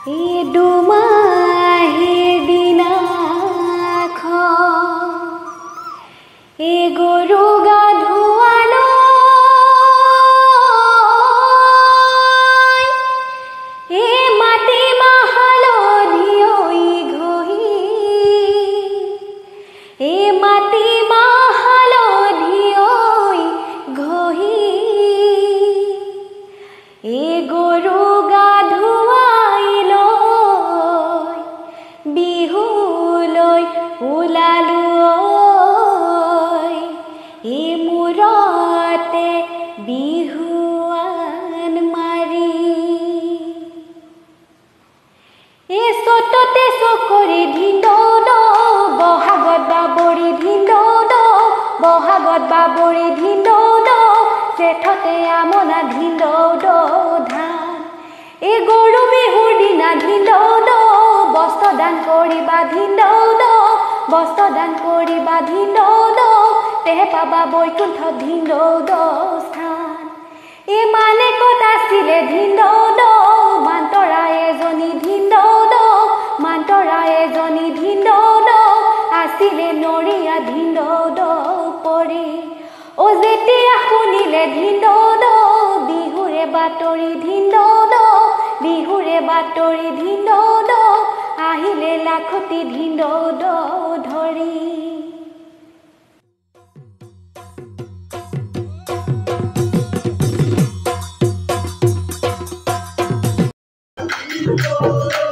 দুমাহীৰ দিনাখন গৰু গা ধুৱালৈ মাটি মাহালধি ঘঁহি মাটি মাহালধি ঘঁহি গৰু গা ধুৱাই লৈ বিহুলৈ ওলালো মূৰতে বিহুৱান মাৰি চততে চকৰি ধিন্দৌদ বহাগত বাবৰি ধিন্দৌদ বহাগত বাবৰি ধিন্দৌদ জেঠতে আমনা ধিন্দৌদ ধান গৰু বিহুৰ দিনা ধিন্দৌদ বস্ত্ৰ দান কৰিবা ধিন্দৌদ বস্ত্ৰ দান কৰিবা ধিন্দৌদ তেহে পাবা বৈকুণ্ঠ ধিন্দৌদ স্থান মানে ক'ত আছিলে ধিন্দৌদ মান্তৰা এজনী ধিন্দৌদ মান্তৰা এজনী ধিন্দৌদ আছিলে নৰিয়া ধিন্দৌদ পৰি যেতিয়া শুনিলে ধিন্দৌদ বিহুৰে বাতৰি ধিন্দৌদ বিহুৰে বাতৰি ধিন্দৌদ আহিলে লাখতি ধিন্দৌদ ধৰি Oh